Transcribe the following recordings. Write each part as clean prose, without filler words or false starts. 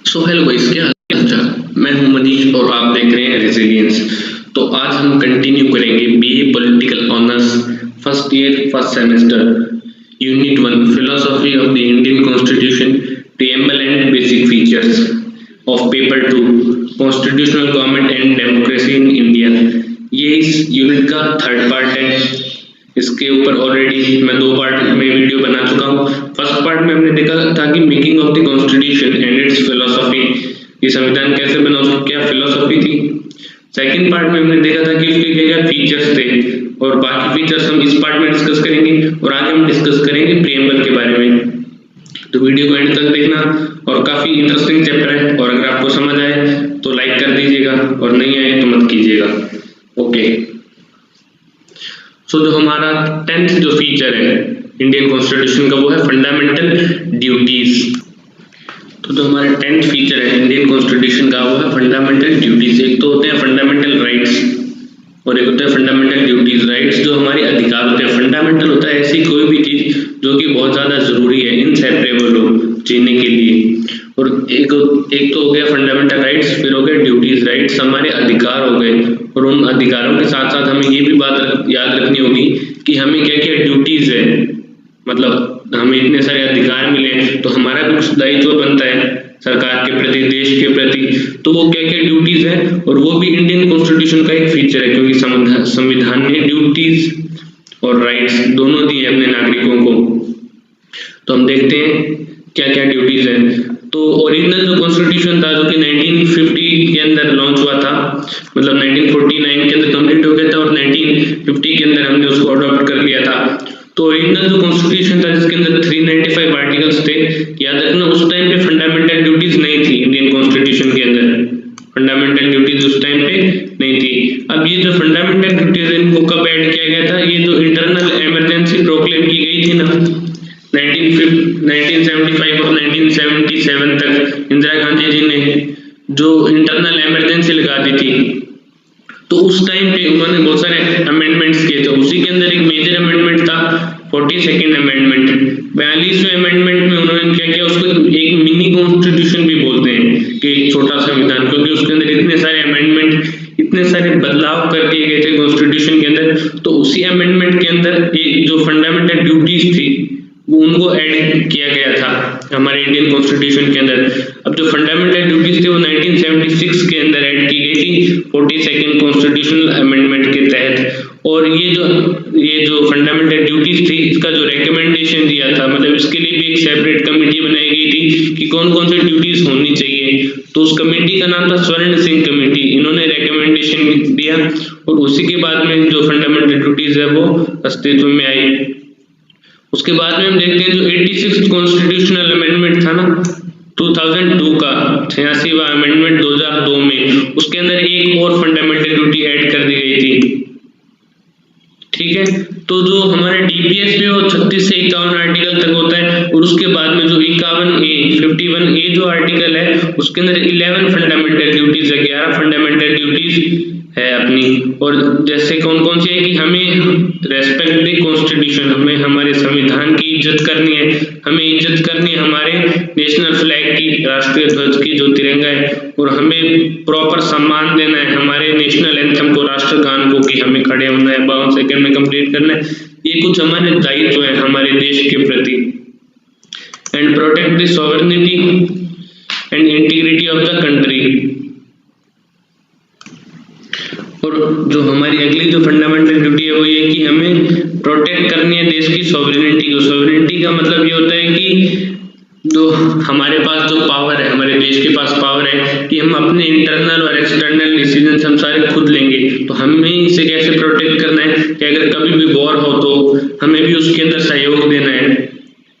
So hello guys, क्या हालचाल। मैं हूं मनीष और आप देख रहे हैं रेजिलियंस। तो आज हम कंटिन्यू करेंगे BA political honours first year first semester unit 1 philosophy of the Indian constitution preamble and basic features of paper 2 constitutional government and democracy in India. ये इस यूनिट का थर्ड पार्ट है। इसके ऊपर ऑलरेडी मैं 2 पार्ट में video बना चुका हूँ। फर्स्ट पार्ट में हमने देखा था कि making of the constitution and it's philosophy, ये संविधान कैसे बना, उसकी क्या फिलोसॉफी थी। सेकंड पार्ट में हमने देखा था कि उसके क्या क्या फीचर्स थे, और बाकी फीचर्स हम इस पार्ट में डिस्कस करेंगे और आगे हम डिस्कस करेंगे प्रीएम्बल के बारे में। तो वीडियो को एंड तक देखना, और काफी इंटरेस्टिंग चैप्टर है, और अगर आपको समझ आए तो लाइक कर दीजिएगा और नहीं आए तो मत कीजिएगा। ओके, सो जो हमारा 10th जो फीचर है इंडियन कॉन्स्टिट्यूशन का वो है फंडामेंटल ड्यूटीज। तो जो हमारा 10th फीचर है इंडियन कॉन्स्टिट्यूशन का वो है फंडामेंटल ड्यूटीज। एक तो होते हैं फंडामेंटल राइट्स और एक होता है फंडामेंटल ड्यूटीज। राइट्स जो हमारे अधिकार होते हैं, फंडामेंटल होता है ऐसी कोई भी चीज जो कि बहुत ज्यादा जरूरी है, इनसेपरेबल हो जीने के लिए। और एक तो हो गया फंडामेंटल राइट्स, फिर हो गया ड्यूटीज। राइट्स हमारे अधिकार हो गए, और उन अधिकारों के साथ साथ हमें ये भी बात याद रखनी होगी कि हमें क्या क्या ड्यूटीज है। मतलब हमें इतने सारे अधिकार मिले तो हमारा भी कुछ दायित्व बनता है सरकार के प्रति, देश के प्रति। तो वो क्या क्या ड्यूटीज है, और वो भी इंडियन कॉन्स्टिट्यूशन का एक फीचर है, क्योंकि संविधान ने ड्यूटीज और राइट्स दोनों दिए अपने नागरिकों को। तो हम देखते हैं क्या क्या ड्यूटीज है। तो ओरिजिनल जो कॉन्स्टिट्यूशन था, जो कि 1950 के अंदर लॉन्च हुआ था, मतलब 1949 के अंदर कंप्लीट हो गया था और 1950 के अंदर हमने उसको अडॉप्ट कर लिया था। तो ओरिजिनल जो कॉन्स्टिट्यूशन था जिसके अंदर 395 आर्टिकल्स थे, याद रखना उस टाइम पे फंडामेंटल ड्यूटीज नहीं थी। इंडियन कॉन्स्टिट्यूशन के अंदर फंडामेंटल ड्यूटीज उस टाइम पे नहीं थी। अब ये जो फंडामेंटल ड्यूटीज है इनको कब ऐड किया गया था, ये जो इंटरनल इमरजेंसी प्रोक्लेम की गई थी ना 1975 और 1977 तक इंदिरा गांधी जी ने जो इंटरनल इमरजेंसी लगा दी थी, तो उस टाइम पे उन्होंने बहुत सारे अमेंडमेंट्स किए थे। उसी के अंदर एक मेजर अमेंडमेंट था 42nd अमेंडमेंट। 42वें अमेंडमेंट में उन्होंने क्या किया, उसको एक मिनी कॉन्स्टिट्यूशन भी बोलते हैं कि एक छोटा संविधान, क्योंकि उसके अंदर इतने सारे अमेंडमेंट, इतने सारे बदलाव कर दिए गए थे कॉन्स्टिट्यूशन के अंदर। तो उसी अमेंडमेंट के अंदर एक जो फंडामेंटल ड्यूटीज थी वो उनको ऐड किया गया था हमारे इंडियन कॉन्स्टिट्यूशन के अंदर। अब जो फंडामेंटल ड्यूटीज थी वो 1976 के अंदर ऐड की गई थी 42nd कॉन्स्टिट्यूशनल अमेंडमेंट के तहत। और ये जो फंडामेंटल ड्यूटीज थी, इसका जो रिकमेंडेशन दिया था, मतलब इसके लिए भी एक सेपरेट कमेटी बनाई गई थी कि कौन कौन सी ड्यूटीज होनी चाहिए। तो उस कमेटी का नाम था स्वर्ण सिंह कमेटी। इन्होंने रिकमेंडेशन दिया और उसी के बाद में जो फंडामेंटल ड्यूटीज है वो अस्तित्व में आई। उसके बाद में हम देखते हैं जो 86th कॉन्स्टिट्यूशनल अमेंडमेंट था ना 2002 का, 86वां अमेंडमेंट 2002 में, उसके अंदर एक और फंडामेंटल ड्यूटी ऐड कर दी गई थी। ठीक है, तो जो हमारे डीपीएस में वो 36 से 51 आर्टिकल तक होता है, और उसके बाद में जो 51A जो आर्टिकल है उसके अंदर 11 फंडामेंटल ड्यूटीज है, 11 फंडामेंटल ड्यूटीज है अपनी। और जैसे कौन कौन सी है कि हमें रेस्पेक्ट द कॉन्स्टिट्यूशन, हमें हमारे संविधान की इज्जत करनी है, हमें इज्जत करनी है हमारे नेशनल फ्लैग की, राष्ट्रीय ध्वज की जो तिरंगा है, और हमें प्रॉपर सम्मान देना है हमारे नेशनल एंथम को, राष्ट्रगान को, कि हमें खड़े होना है, 52 सेकंड में कंप्लीट करना है। ये कुछ हमारे दायित्व है हमारे देश के प्रति। And protect the sovereignty and integrity of the country. और जो हमारी अगली जो फंडामेंटल ड्यूटी है वो ये कि हमें प्रोटेक्ट करनी है देश की सॉवरेनिटी को। सॉवरेनिटी का मतलब ये होता है कि जो हमारे पास जो पावर है, हमारे देश के पास पावर है कि हम अपने इंटरनल और एक्सटर्नल डिसीजन हम सारे खुद लेंगे। तो हमें इसे कैसे प्रोटेक्ट करना है कि अगर कभी भी वॉर हो तो हमें भी उसके अंदर सहयोग देना है,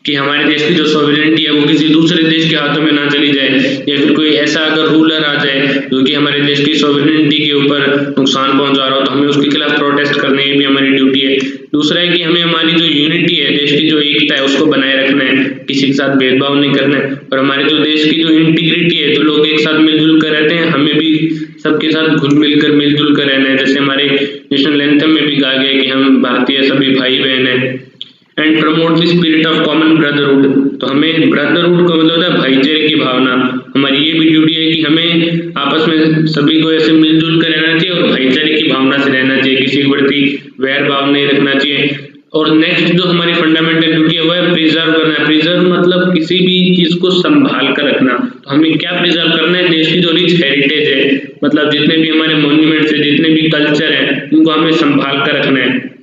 कि हमारे देश की जो सॉवरेनिटी है वो किसी दूसरे देश के हाथों में ना चली जाए, या फिर कोई ऐसा अगर रूलर आ जाए जो कि हमारे देश की सॉवरेनिटी के ऊपर नुकसान पहुंचा रहा हो तो हमें उसके खिलाफ प्रोटेस्ट करने की भी हमारी ड्यूटी है। दूसरा है कि हमें हमारी जो यूनिटी है, देश की जो एकता है उसको बनाए रखना है, किसी के साथ भेदभाव नहीं करना है। और हमारे जो देश की जो इंटीग्रिटी है, जो लोग एक साथ मिलजुल कर रहते हैं, हमें भी सबके साथ घुल मिलजुल कर रहना है। जैसे हमारे नेशनल एंथम में भी कहा गया है कि हम भारतीय सभी भाई बहन हैं। And promote the spirit of common brotherhood, तो हमें ब्रदरहुड का मतलब है भाईचारे की भावना, हमारी ये भी सभी को ऐसे मिलजुल कर रहना चाहिए और भाईचारे की भावना से रहना चाहिए, किसी के प्रति वैर भाव नहीं रखना चाहिए। और नेक्स्ट जो हमारी फंडामेंटल ड्यूटी है वो है प्रिजर्व करना है। प्रिजर्व मतलब किसी भी चीज को संभाल कर रखना। तो हमें क्या प्रिजर्व करना है? देश की जो रिच हेरिटेज है, मतलब जितने भी हमारे मॉन्यूमेंट्स है, जितने भी कल्चर है, उनको हमें संभाल कर रखना है।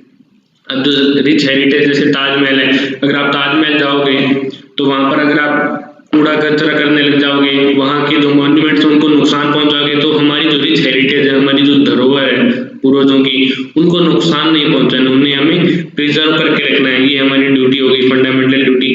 अब जो रिच हेरिटेज जैसे ताजमहल है, अगर आप ताजमहल जाओगे तो वहां पर अगर आप कूड़ा कचरा करने लग जाओगे, वहाँ के जो मॉन्यूमेंट्स उनको नुकसान पहुंचाओगे, तो हमारी जो रिच हेरिटेज है, हमारी जो धरोहर है पूर्वजों की, उनको नुकसान नहीं पहुंचाना, उन्हें हमें प्रिजर्व करके रखना है। ये हमारी ड्यूटी होगी, fundamental duty.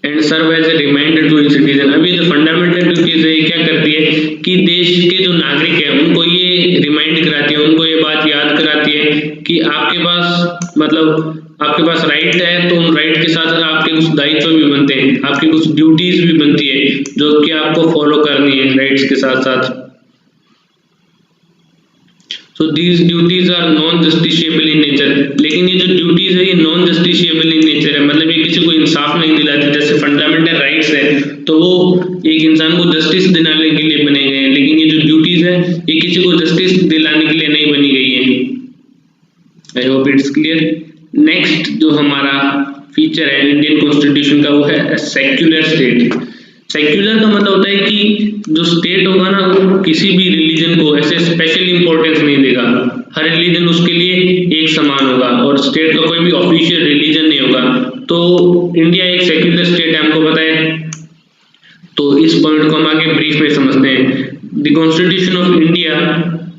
And serve as a reminder to citizen. अभी जो फंडामेंटल ड्यूटीज है, ये क्या करती है कि देश के जो नागरिक है उनको ये रिमाइंड कराती है, उनको ये बात याद कराती है कि आपके पास मतलब आपके पास राइट है, तो उन राइट के साथ साथ आपके कुछ दायित्व भी बनते हैं, आपकी कुछ ड्यूटीज भी बनती है जो कि आपको फॉलो करनी है राइट्स के साथ साथ। So these duties are non justiciable in nature. लेकिन ये जो ड्यूटीज है ये नॉन जस्टिशिएबल इन नेचर है, मतलब ये किसी को इंसाफ नहीं दिलाती। जैसे फंडामेंटल राइट्स है तो वो एक इंसान को जस्टिस दिलाने के लिए बने गए हैं, लेकिन ये जो ड्यूटीज है ये किसी को जस्टिस दिलाने के लिए नहीं बनी गई है। I hope it's clear. Next जो हमारा फीचर है इंडियन कॉन्स्टिट्यूशन का वो है सेक्युलर स्टेट। सेक्युलर का मतलब होता है कि जो स्टेट होगा ना वो किसी भी रिलीजन को ऐसे स्पेशल इंपॉर्टेंस नहीं देगा, हर रिलीजन उसके लिए एक समान होगा और स्टेट का कोई भी ऑफिशियल रिलीजन नहीं होगा। तो इंडिया एक सेक्युलर स्टेट है, हमको पता है। तो इस पॉइंट को हम आगे ब्रीफ में समझते हैं। The constitution of India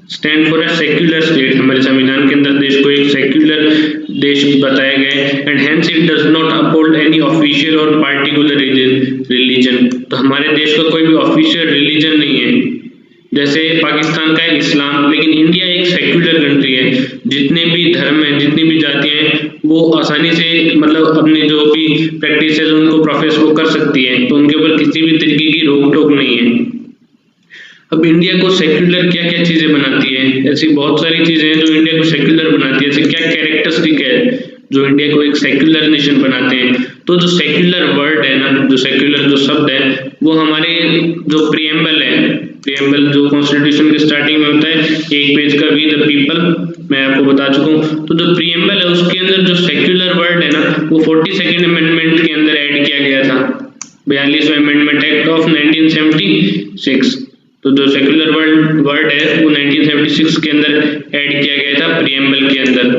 stand for a secular state. हमारे संविधान के अंदर देश को एक सेक्युलर देश बताया गया है। And hence it does not uphold any official और पार्टिकुलर रिलीजन। तो हमारे देश का कोई भी ऑफिशियल रिलीजन नहीं है, जैसे पाकिस्तान का है इस्लाम, लेकिन इंडिया एक सेक्युलर कंट्री है। जितने भी धर्म है, जितनी भी जातियां हैं, वो आसानी से मतलब अपने जो भी प्रैक्टिस है उनको प्रोफेस वो कर सकती है, तो उनके ऊपर किसी भी तरीके की रोक टोक नहीं है। अब इंडिया को सेक्युलर क्या क्या चीजें बनाती है? ऐसी बहुत सारी चीजें हैं जो इंडिया को सेक्युलर बनाती है। ऐसे क्या कैरेक्टरिस्टिक है जो इंडिया को एक सेक्युलर नेशन बनाते हैं? तो जो सेक्युलर वर्ड है ना, जो सेक्युलर जो शब्द है, वो हमारे जो प्रीएम्बल है, प्रीएम्बल जो कॉन्स्टिट्यूशन के स्टार्टिंग में होता है, एक पेज का वी द पीपल, मैं आपको बता चुका हूँ। तो जो प्रीएम्बल है उसके अंदर जो सेक्युलर वर्ड है ना, वो 42nd अमेंडमेंट के अंदर ऐड किया गया था, 42वां अमेंडमेंट एक्ट ऑफ 1976। तो जो सेक्युलर वर्ड है वो 1976 के अंदर ऐड किया गया था प्रीएम्बल के अंदर।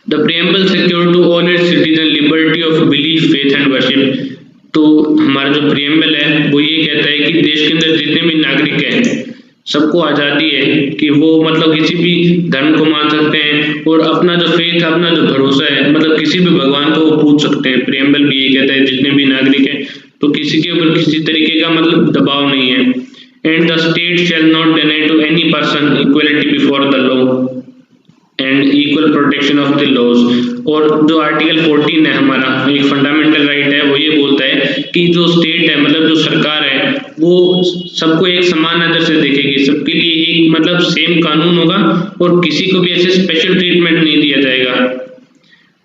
The preamble secure to all its citizen liberty of belief, faith and worship. तो हमारा जो प्रीएम्बल है वो ये कहता है कि देश के अंदर जितने भी नागरिक हैं सबको आज़ादी है कि वो मतलब किसी भी धर्म को मान सकते हैं और अपना जो फेथ, अपना जो भरोसा है, मतलब किसी भी भगवान को वो पूज सकते हैं। प्रीएम्बल भी ये कहता है जितने भी नागरिक हैं, तो किसी के ऊपर किसी तरीके का मतलब दबाव नहीं है। And the state shall not deny to any person equality before the law and equal protection of the laws. और जो आर्टिकल 14 है हमारा एक फंडामेंटल राइट है, वो ये बोलता है कि जो स्टेट है मतलब जो सरकार है वो सबको एक समान नजर से देखेगी, सबके लिए एक मतलब सेम कानून होगा और किसी को भी ऐसे स्पेशल ट्रीटमेंट नहीं दिया जाएगा।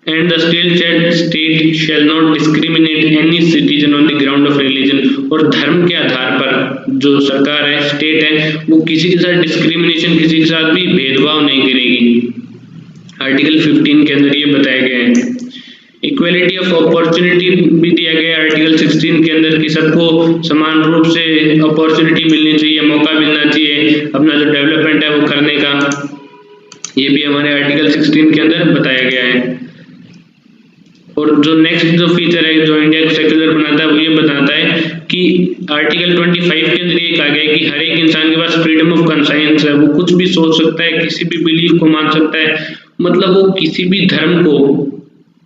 And the state shall not discriminate any citizen on the ground of religion। और धर्म के आधार पर जो सरकार है, स्टेट है, वो किसी के साथ डिस्क्रिमिनेशन, किसी के साथ भी भेदभाव नहीं करेगी। आर्टिकल 15 के अंदर ये बताया गया है। इक्वलिटी ऑफ अपॉर्चुनिटी भी दिया गया है आर्टिकल 16 के अंदर कि सबको समान रूप से अपॉर्चुनिटी मिलनी चाहिए, मौका मिलना चाहिए अपना जो डेवलपमेंट है वो करने का। ये भी हमारे आर्टिकल 16 के अंदर बताया गया है। और जो नेक्स्ट जो फीचर है जो इंडिया को सेक्युलर बनाता है वो ये बताता है कि आर्टिकल 25 के अंदर ये कहा गया है कि हर एक इंसान के पास फ्रीडम ऑफ कंसाइंस है, वो कुछ भी सोच सकता है, किसी भी बिलीफ को मान सकता है, मतलब वो किसी भी धर्म को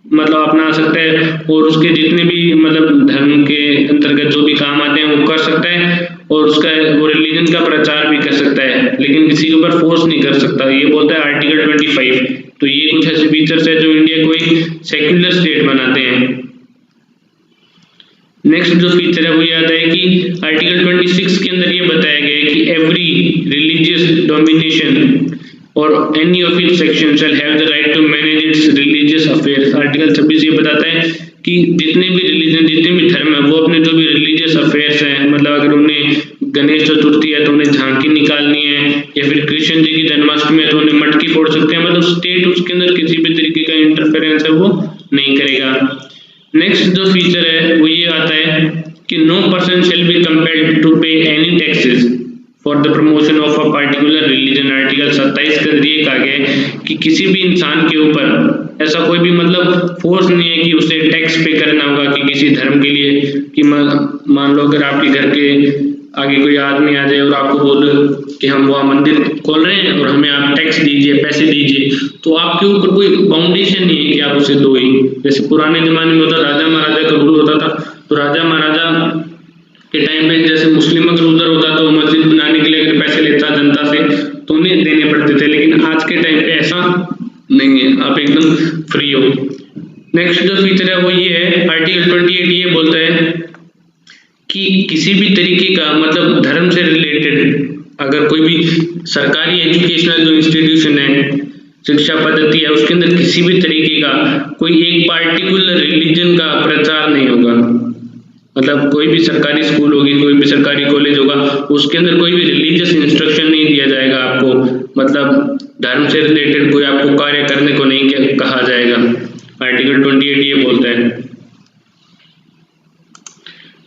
मतलब अपना सकता है और उसके जितने भी मतलब धर्म के अंतर्गत जो भी काम आते हैं वो कर सकता है और उसका वो रिलीजन का प्रचार भी कर सकता है, लेकिन किसी के ऊपर फोर्स नहीं कर सकता। ये बोलता है आर्टिकल 25। तो ये कुछ ऐसे फीचर्स है जो इंडिया को एक सेक्युलर स्टेट बनाते हैं। नेक्स्ट जो फीचर है वो ये आता है कि आर्टिकल 26 के अंदर ये बताया गया है कि एवरी रिलीजियस डोमिनेशन और any of its section shall have the right to manage its religious affairs. Article 26 ये बताता है कि जितने भी रिलीजन, जितने भी धर्म है, वो अपने जो भी रिलीजियस अफेयर्स हैं, मतलब अगर उन्हें गणेश चतुर्थी है तो उन्हें झांकी निकालनी है, या फिर कृष्ण जी की जन्माष्टमी है तो उन्हें मटकी फोड़ सकते हैं, मतलब स्टेट उसके अंदर किसी भी तरीके का इंटरफेरेंस है वो नहीं करेगा। नेक्स्ट जो फीचर है वो ये आता है कि no person shall be compelled to pay any taxes for the promotion of a particular religion. Article 27 के अंदर ये कहा गया है कि किसी भी इंसान के ऊपर ऐसा कोई भी मतलब फोर्स नहीं है कि उसे टैक्स पे करना होगा कि किसी धर्म के लिए, कि मान लो अगर आपके घर के आगे कोई आदमी आ जाए और आपको बोले कि हम वहाँ मंदिर खोल रहे हैं और हमें आप टैक्स दीजिए, पैसे दीजिए, तो आपके ऊपर कोई बाउंडेशन नहीं है कि आप उसे दो ही। जैसे पुराने जमाने में होता, राजा महाराजा का रूल होता था, तो राजा महाराजा के टाइम पे जैसे मुस्लिम अगर उधर होता तो मस्जिद बनाने के लिए अगर पैसे लेता जनता से तो उन्हें देने पड़ते थे, लेकिन आज के टाइम पे ऐसा नहीं है, आप एकदम फ्री हो। नेक्स्ट जो फीचर है वो ये है, आर्टिकल 28 ये बोलता है कि किसी भी तरीके का मतलब धर्म से रिलेटेड अगर कोई भी सरकारी एजुकेशनल जो इंस्टीट्यूशन है, शिक्षा पद्धति है, उसके अंदर किसी भी तरीके का कोई एक पार्टिकुलर रिलीजन का प्रचार नहीं होगा। मतलब कोई भी सरकारी स्कूल होगी, कोई भी सरकारी कॉलेज होगा, उसके अंदर कोई भी रिलीजियस इंस्ट्रक्शन नहीं दिया जाएगा आपको, मतलब धर्म से रिलेटेड कोई आपको कार्य करने को नहीं कहा जाएगा। आर्टिकल 28 ये बोलता है।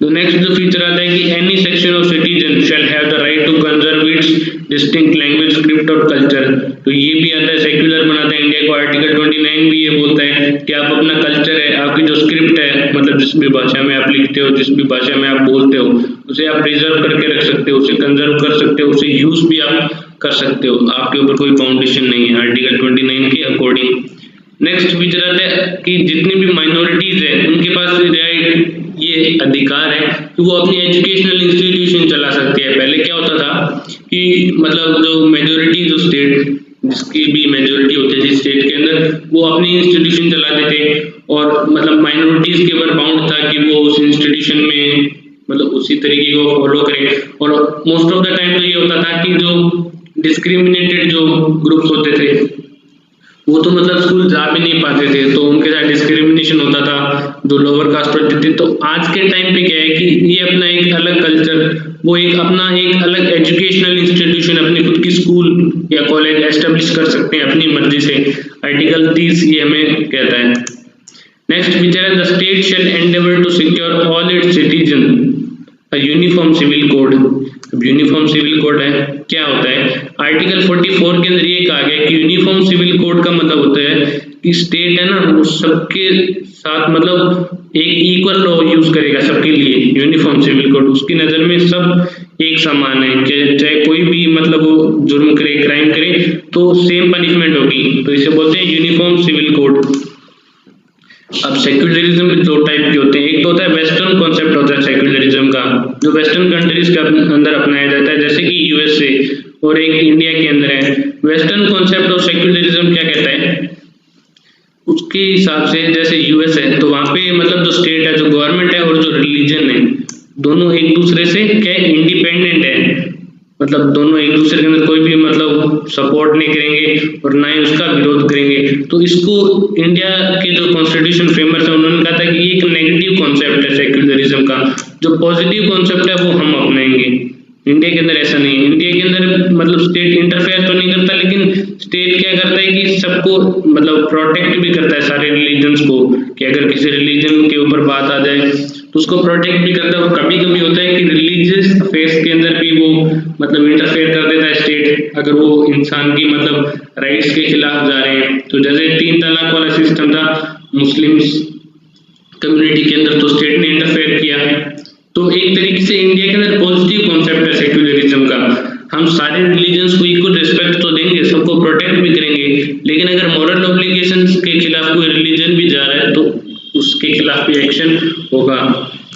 तो नेक्स्ट जो फीचर आता है कि any section of citizen shall have the right to conserve its distinct language, script और कल्चर। तो ये भी आता है, सेक्युलर बनाता है इंडिया को। आर्टिकल 29 भी ये बोलता है कि आप अपना कल्चर है, आपकी जो स्क्रिप्ट है, मतलब जिस भी भाषा में आप लिखते हो, जिस भी भाषा में आप बोलते हो, उसे आप प्रिजर्व करके रख सकते हो, उसे कंजर्व कर सकते हो, उसे यूज भी आप कर सकते हो, आपके ऊपर कोई बाउंडेशन नहीं है आर्टिकल 29 के अकॉर्डिंग। नेक्स्ट फीचर आता है कि जितनी भी माइनॉरिटीज है उनके पास राइट, ये अधिकार है कि वो अपनी एजुकेशनल इंस्टीट्यूशन चला सकती है। पहले क्या होता था कि मतलब जो मेजोरिटी, जो स्टेट जिसकी भी मेजोरिटी होती थी स्टेट के अंदर, वो अपनी इंस्टीट्यूशन चलाते थे, और मतलब माइनॉरिटीज के ऊपर बाउंड था कि वो उस इंस्टीट्यूशन में मतलब उसी तरीके को फॉलो करें। और मोस्ट ऑफ द टाइम तो ये होता था कि जो डिस्क्रिमिनेटेड जो ग्रुप्स होते थे वो तो मतलब स्कूल जा भी नहीं पाते थे, तो उनके साथ डिस्क्रिमिनेशन होता था, जो लोअर कास्ट होते थे। तो आज के टाइम पे क्या है कि ये अपना एक अलग कल्चर, वो एक अपना एक अलग एजुकेशनल इंस्टीट्यूशन, अपनी खुद की स्कूल या कॉलेज एस्टेब्लिश कर सकते हैं अपनी मर्जी से। आर्टिकल 30 ये हमें कहता है। नेक्स्ट फीचर है, the state shall endeavour to secure all its citizen a uniform civil code. अब यूनिफॉर्म सिविल कोड है, क्या होता है? आर्टिकल 44 के अंदर ये कहा गया कि यूनिफॉर्म सिविल कोड का मतलब होता है कि स्टेट है ना, वो सबके साथ मतलब एक इक्वल लॉ यूज करेगा सबके लिए। यूनिफॉर्म सिविल कोड, उसकी नजर में सब एक समान है, चाहे कोई भी मतलब वो जुर्म करे, क्राइम करे, तो सेम पनिशमेंट होगी। तो इसे बोलते हैं यूनिफॉर्म सिविल कोड। अब सेक्युलरिज्म में दो टाइप के होते हैं, एक तो होता है वेस्टर्न कॉन्सेप्ट होता है सेक्युलरिज्म का, जो वेस्टर्न कंट्रीज के अंदर अपनाया जाता है, जैसे कि यूएसए, और एक इंडिया के अंदर है। वेस्टर्न कॉन्सेप्ट ऑफ सेक्युलरिज्म क्या कहता है? उसके हिसाब से जैसे यूएस है तो वहाँ पे मतलब जो स्टेट है, जो गवर्नमेंट है और जो रिलीजन है, दोनों एक दूसरे से क्या इंडिपेंडेंट है, मतलब दोनों एक दूसरे के अंदर कोई भी मतलब सपोर्ट नहीं करेंगे और ना ही उसका विरोध करेंगे। तो इसको इंडिया के जो कॉन्स्टिट्यूशन फ्रेमवर्क है उन्होंने कहा था कि ये एक नेगेटिव कॉन्सेप्ट है सेक्युलरिज्म का, जो पॉजिटिव कॉन्सेप्ट है वो हम अपनाएंगे। इंडिया के अंदर ऐसा नहीं है। इंडिया के अंदर मतलब स्टेट इंटरफेयर तो नहीं करता, लेकिन स्टेट क्या करता है कि सबको मतलब प्रोटेक्ट भी करता है, सारे रिलीजन्स को, कि अगर किसी रिलीजन के ऊपर बात आ जाए तो उसको प्रोटेक्ट भी करता है। और कभी कभी होता है कि रिलीजियस अफेयर्स के अंदर भी वो मतलब इंटरफेयर कर देता है स्टेट, अगर वो इंसान की मतलब राइट्स के खिलाफ जा रहे हैं। तो जैसे 3 तलाक वाला सिस्टम था मुस्लिम कम्युनिटी के अंदर, तो स्टेट ने इंटरफेयर किया। तो एक तरीके से इंडिया के अंदर पॉजिटिव कॉन्सेप्ट है सेक्युलरिज्म का, हम सारे रिलीजन्स को इक्वल रिस्पेक्ट तो देंगे, सबको प्रोटेक्ट भी करेंगे, लेकिन अगर मॉरल ऑब्लिगेशंस के खिलाफ कोई रिलीजन भी जा रहा है तो उसके खिलाफ भी एक्शन होगा।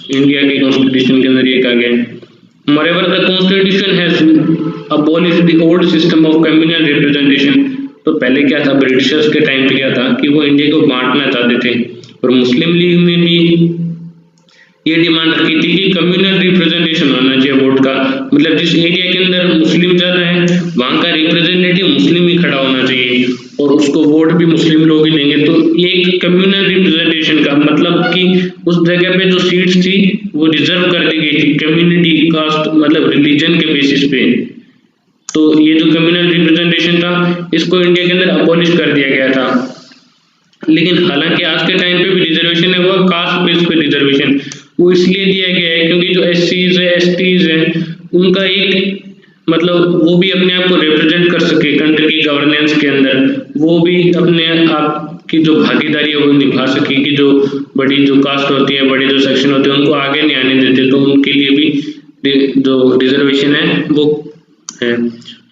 इंडिया के कॉन्स्टिट्यूशन के अंदर ये कहा गया है। Moreover, the Constitution has abolished the old system of communal representation। तो पहले क्या था, ब्रिटिशर्स के टाइम पे क्या था कि वो इंडिया को बांटना चाहते थे, और मुस्लिम लीग ने भी ये डिमांड रखी थी कि कम्युनल रिप्रेजेंटेशन होना चाहिए वोट का, मतलब जिस एरिया के अंदर मुस्लिम ज्यादा है वहाँ का रिप्रेजेंटेटिव मुस्लिम ही खड़ा होना चाहिए। और उसको वोट भी मुस्लिम लोग ही देंगे। तो एक कम्युनल रिप्रेजेंटेशन का मतलब कि उस जगह पे जो सीट्स थी वो रिजर्व कर दी गई थी कम्युनिटी, कास्ट मतलब रिलीजन के बेसिस पे। तो ये जो कम्युनल रिप्रेजेंटेशन था इसको इंडिया के अंदर अबॉलिश कर दिया गया था। लेकिन हालांकि आज के टाइम पे भी रिजर्वेशन है वो कास्ट बेस पे रिजर्वेशन वो इसलिए दिया गया है क्योंकि जो एससीज है एसटीज है उनका एक मतलब वो भी अपने आप को रिप्रेजेंट कर सके कंट्री की गवर्नेंस के अंदर, वो भी अपने आप की जो भागीदारी है वो निभा सके कि जो बड़ी जो कास्ट होती है बड़े जो सेक्शन होते हैं उनको आगे नहीं आने देते, तो उनके लिए भी जो रिजर्वेशन है वो है।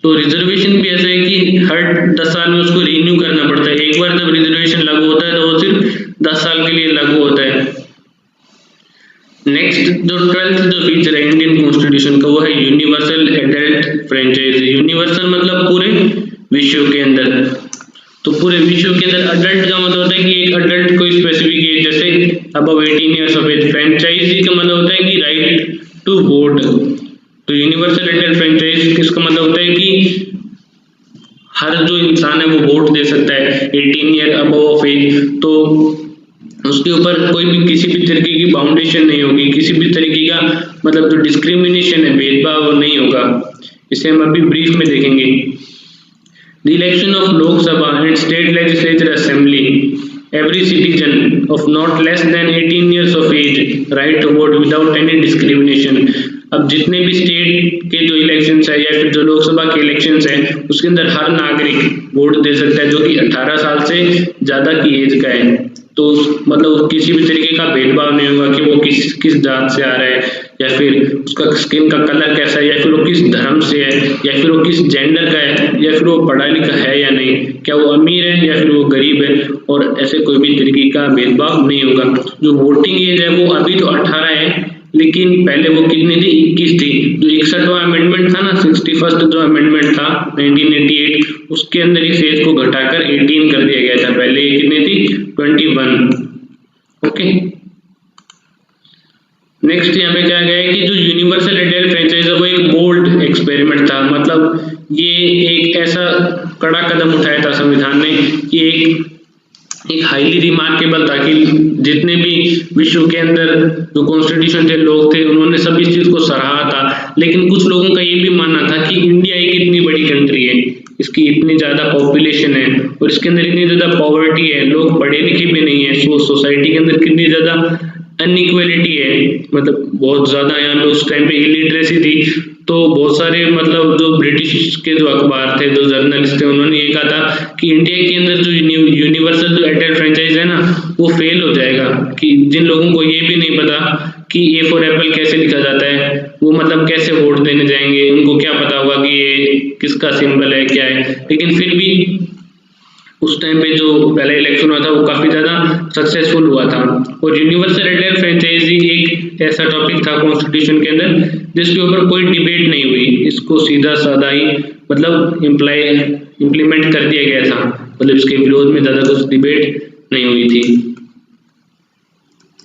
तो रिजर्वेशन भी ऐसा है कि हर 10 साल में उसको रिन्यू करना पड़ता है। एक बार जब रिजर्वेशन लागू होता है तो वो सिर्फ 10 साल के लिए लागू होता है। नेक्स्ट जो 12th जो फीचर है इंडियन कॉन्स्टिट्यूशन का वो है यूनिवर्सल एडल्ट फ्रेंचाइज। यूनिवर्सल मतलब पूरे विश्व के अंदर, तो पूरे विश्व के अंदर अडल्ट का मतलब होता है कि एक अडल्ट कोई स्पेसिफिक एज जैसे above 18 years of age. Franchise का मतलब होता है कि राइट टू वोट। तो यूनिवर्सल एडल्ट फ्रेंचाइज किसका मतलब होता है कि हर जो इंसान है वो वोट दे सकता है 18 ईयर अबव ऑफ एज, तो उसके ऊपर कोई भी किसी भी तरीके की बाउंडेशन नहीं होगी, किसी भी तरीके का मतलब जो डिस्क्रिमिनेशन है भेदभाव नहीं होगा। इसे हम अभी ब्रीफ में देखेंगे। द इलेक्शन ऑफ लोक सभा and state legislature assembly every citizen of not less than 18 years of age right to vote without any discrimination। अब जितने भी स्टेट के जो इलेक्शंस है या फिर जो लोकसभा के इलेक्शंस है उसके अंदर हर नागरिक वोट दे सकता है जो कि 18 साल से ज्यादा की एज का है। तो मतलब किसी भी तरीके का भेदभाव नहीं होगा कि वो किस जात से आ रहा है या फिर उसका स्किन का कलर कैसा है या फिर वो किस धर्म से है या फिर वो किस जेंडर का है या फिर वो पढ़ा लिखा है या नहीं, क्या वो अमीर है या फिर वो गरीब है, और ऐसे कोई भी तरीके का भेदभाव नहीं होगा। जो वोटिंग एज है वो अभी तो 18 है लेकिन पहले वो कितनी थी 21 थी। जो 61वां अमेंडमेंट था ना 61st जो अमेंडमेंट था 1988 उसके अंदर इस एज को घटाकर 18 कर दिया गया था। पहले ये कितनी थी 21। ओके नेक्स्ट यहाँ पे क्या गया है कि जो यूनिवर्सल एडल्ट फ्रेंचाइज है वो एक बोल्ड एक्सपेरिमेंट था। मतलब ये एक ऐसा कड़ा कदम उठाया था संविधान ने कि एक हाईली रिमार्केबल था कि जितने भी विश्व के अंदर जो कॉन्स्टिट्यूशन थे लोग थे उन्होंने सब इस चीज को सराहा था। लेकिन कुछ लोगों का ये भी मानना था कि इंडिया एक इतनी बड़ी कंट्री है, इसकी इतनी ज्यादा पॉपुलेशन है और इसके अंदर इतनी ज्यादा पॉवर्टी है, लोग पढ़े लिखे भी नहीं है, सोसाइटी के अंदर कितनी ज्यादा अनइक्वलिटी है, मतलब बहुत ज्यादा यहाँ पे उस टाइम पे इलिटरेसी थी। तो बहुत सारे मतलब जो ब्रिटिश के जो अखबार थे जो जर्नलिस्ट थे उन्होंने ये कहा था कि इंडिया के अंदर जो यूनिवर्सल जो एडल्ट फ्रेंचाइज है ना वो फेल हो जाएगा, कि जिन लोगों को ये भी नहीं पता कि ए फॉर एप्पल कैसे लिखा जाता है वो मतलब कैसे वोट देने जाएंगे, उनको क्या पता होगा कि ये किसका सिंबल है क्या है। लेकिन फिर भी उस टाइम पे जो पहला इलेक्शन हुआ था वो काफी ज्यादा सक्सेसफुल हुआ था। और यूनिवर्सल एडल्ट फ्रेंचाइजी एक ऐसा टॉपिक था कॉन्स्टिट्यूशन के अंदर जिसके ऊपर कोई डिबेट नहीं हुई, इसको सीधा साधा ही मतलब इम्प्लीमेंट कर दिया गया था, मतलब इसके विरोध में ज्यादा कुछ डिबेट नहीं हुई थी।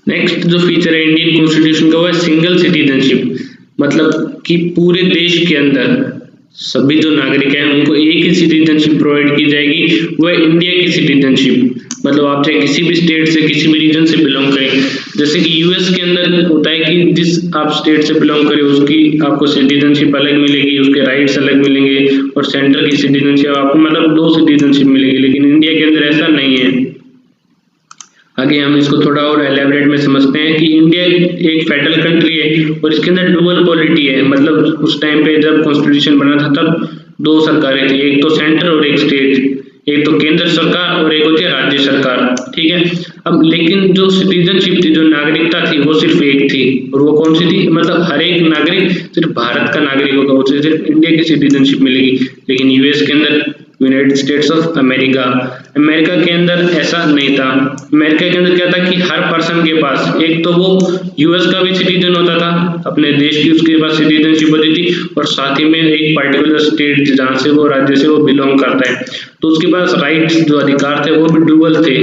नेक्स्ट जो फीचर है इंडियन कॉन्स्टिट्यूशन का वो है सिंगल सिटीजनशिप। मतलब कि पूरे देश के अंदर सभी जो नागरिक हैं उनको एक ही सिटीजनशिप प्रोवाइड की जाएगी, वो है इंडिया की सिटीजनशिप। मतलब आप चाहे किसी भी स्टेट से किसी भी रीजन से बिलोंग करें, जैसे कि यूएस के अंदर होता है कि जिस आप स्टेट से बिलोंग करें उसकी आपको सिटीजनशिप अलग मिलेगी, उसके राइट्स अलग मिलेंगे, और सेंटर की सिटीजनशिप आपको मतलब 2 सिटीजनशिप मिलेगी। लेकिन इंडिया के अंदर ऐसा नहीं है। आगे हम इसको थोड़ा और एलैबोरेट में समझते हैं कि इंडिया एक फेडरल कंट्री है और इसके अंदर डुअल पॉलिटी है। मतलब उस टाइम पे जब कॉन्स्टिट्यूशन बना था तब 2 सरकारें थी, एक तो सेंटर और एक स्टेट, एक तो केंद्र सरकार और एक होती है राज्य सरकार, ठीक है। अब लेकिन जो सिटीजनशिप थी, जो नागरिकता थी वो सिर्फ एक थी, और वो कौन सी थी, मतलब हर एक नागरिक सिर्फ भारत का नागरिक होगा, उसे सिर्फ इंडिया की सिटीजनशिप मिलेगी। लेकिन यूएस के अंदर यूनाइटेड स्टेट्स ऑफ अमेरिका के अंदर ऐसा नहीं था। अमेरिका के अंदर क्या था कि हर पर्सन के पास एक तो वो यूएस का भी सिटीजन होता था, अपने देश की उसके पास सिटीजनशिप होती थी, और साथ ही में एक पर्टिकुलर स्टेट जहाँ से वो राज्य से वो बिलोंग करता है तो उसके पास राइट्स जो अधिकार थे वो भी डुअल थे।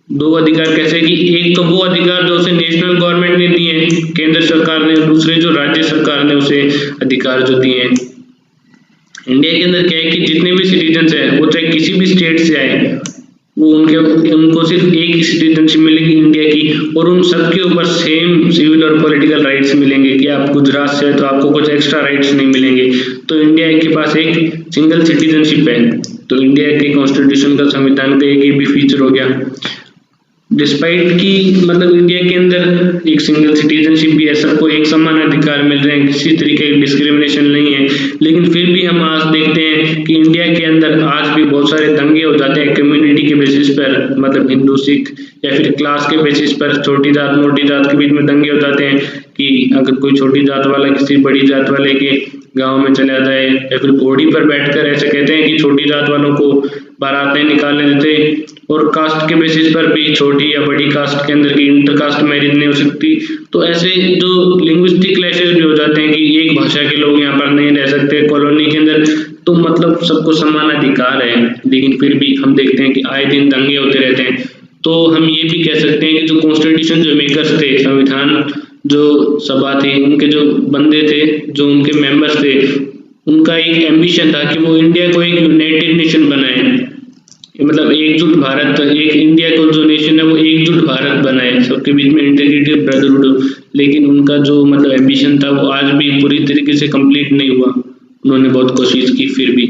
2 अधिकार कैसे कि एक तो वो अधिकार जो उसे नेशनल गवर्नमेंट ने दिए केंद्र सरकार ने, दूसरे जो राज्य सरकार ने उसे अधिकार जो दिए हैं। इंडिया के अंदर क्या है कि जितने भी सिटीजन्स हैं वो चाहे किसी भी स्टेट से आए सबके ऊपर सेम सिविल और पॉलिटिकल राइट्स मिलेंगे कि आप गुजरात से तो आपको कुछ एक्स्ट्रा राइट्स नहीं मिलेंगे। तो इंडिया के पास एक सिंगल सिटीजनशिप है, तो इंडिया के कॉन्स्टिट्यूशन का, संविधान का एक ये भी फीचर हो गया। डिस्पाइट कि मतलब इंडिया के अंदर एक सिंगल सिटीजनशिप भी है, सबको एक समान अधिकार मिल रहे हैं, किसी तरीके की डिस्क्रिमिनेशन नहीं है, लेकिन फिर भी हम आज देखते हैं कि इंडिया के अंदर आज भी बहुत सारे दंगे हो जाते हैं कम्युनिटी के बेसिस पर, मतलब हिंदू सिख या फिर क्लास के बेसिस पर, छोटी जात मोटी जात के बीच में दंगे हो जाते हैं कि अगर कोई छोटी जात वाला किसी बड़ी जात वाले के गांव में चला जाए, या फिर घोड़ी पर बैठकर ऐसे कहते हैं कि छोटी जात वालों को बारातें निकालने देते, और कास्ट के बेसिस पर भी छोटी या बड़ी कास्ट के अंदर की इंटर कास्ट मैरिज नहीं हो सकती। तो ऐसे जो लिंग्विस्टिक क्लैशेस भी हो जाते हैं कि एक भाषा के लोग यहाँ पर नहीं रह सकते कॉलोनी के अंदर, तो मतलब सबको समान अधिकार है, लेकिन फिर भी हम देखते हैं कि आए दिन दंगे होते रहते हैं। तो हम ये भी कह सकते हैं कि जो कॉन्स्टिट्यूशन जो मेकर्स थे, संविधान जो सभा थी, उनके जो बंदे थे, जो उनके मेंबर्स थे, उनका एक एम्बिशन था कि वो इंडिया को एक यूनाइटेड नेशन बनाए, मतलब एकजुट भारत, एक इंडिया को जो नेशन है वो एकजुट भारत बनाए, सबके बीच में इंटीग्रेटेड ब्रदरहुड। लेकिन उनका जो मतलब एम्बिशन था वो आज भी पूरी तरीके से कंप्लीट नहीं हुआ, उन्होंने बहुत कोशिश की फिर भी।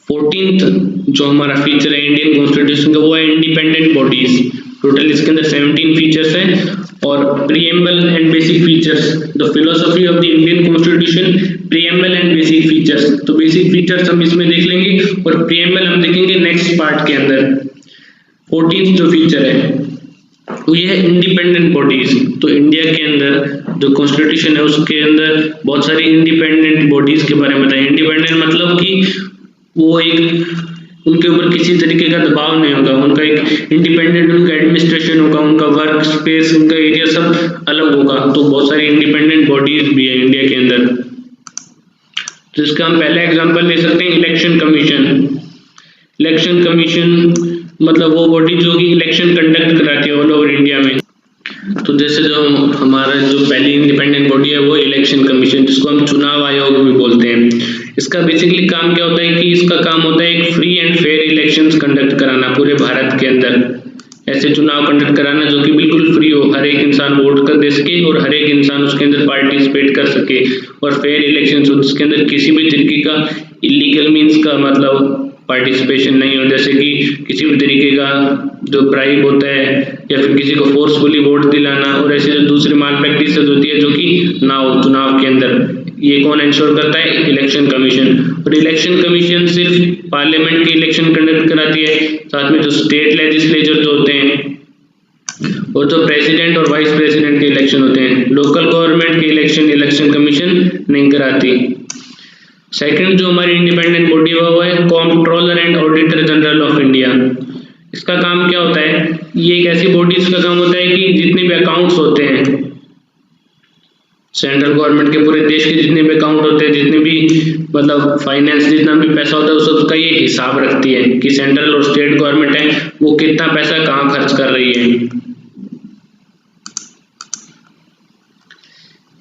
14th जो हमारा फीचर है इंडियन कॉन्स्टिट्यूशन का वो है इंडिपेंडेंट बॉडीज। टोटल इसके अंदर 17 फीचर्स हैं, और preamble and basic features, the philosophy of the Indian constitution, preamble and basic features. तो बेसिक फीचर्स हम इसमें देख लेंगे और प्रीएम्बल हम देखेंगे नेक्स्ट पार्ट के अंदर। 14th जो फीचर है वो ये है इंडिपेंडेंट बॉडीज। तो इंडिया के अंदर जो कॉन्स्टिट्यूशन है उसके अंदर बहुत सारी इंडिपेंडेंट बॉडीज के बारे में बताएं। इंडिपेंडेंट मतलब कि वो एक, उनके ऊपर किसी तरीके का दबाव नहीं होगा, उनका एक इंडिपेंडेंट उनका एडमिनिस्ट्रेशन होगा, उनका वर्क स्पेस, उनका एरिया सब अलग होगा। तो बहुत सारी इंडिपेंडेंट बॉडीज भी है इंडिया के अंदर। तो इसका हम पहला एग्जांपल ले सकते हैं इलेक्शन कमीशन। इलेक्शन कमीशन मतलब वो बॉडी जो कि इलेक्शन कंडक्ट कराती है ऑल ओवर इंडिया में। तो जैसे जो हमारा जो पहली इंडिपेंडेंट बॉडी है वो इलेक्शन कमीशन, जिसको हम चुनाव आयोग भी बोलते हैं। इसका बेसिकली काम क्या होता है कि इसका काम होता है एक free and fair elections conduct कराना पूरे भारत के अंदर, ऐसे चुनाव कंडक्ट कराना जो कि बिल्कुल फ्री हो, हर एक इंसान वोट कर दे सके और हर एक इंसान उसके अंदर पार्टिसिपेट कर सके, और फेयर इलेक्शंस हो जिसके अंदर किसी भी तरीके का इलीगल मीन्स का मतलब पार्टिसिपेशन नहीं हो, जैसे कि किसी भी तरीके का जो ब्राइब होता है या फिर किसी को फोर्सफुली वोट दिलाना, और ऐसे जो दूसरी माल प्रैक्टिस होती है जो कि ना हो चुनाव के अंदर। ये कौन इंश्योर करता है? Election commission. और इलेक्शन कमीशन सिर्फ पार्लियामेंट के इलेक्शन कंडक्ट कराती है, साथ में जो स्टेट लेजिस्लेचर जो होते हैं और जो प्रेसिडेंट और वाइस प्रेसिडेंट के इलेक्शन होते हैं, लोकल गवर्नमेंट के इलेक्शन कमीशन नहीं कराती। सेकंड जो हमारी इंडिपेंडेंट बॉडी है वो है controller and auditor general of India. इसका काम क्या होता है? ये एक ऐसी बॉडी, इसका काम होता है कि जितने भी अकाउंट्स होते हैं सेंट्रल गवर्नमेंट के, पूरे देश के जितने भी अकाउंट होते हैं, जितने भी मतलब फाइनेंस जितना भी पैसा होता है उस सबका ये हिसाब रखती है कि सेंट्रल और स्टेट गवर्नमेंट है वो कितना पैसा कहाँ खर्च कर रही है।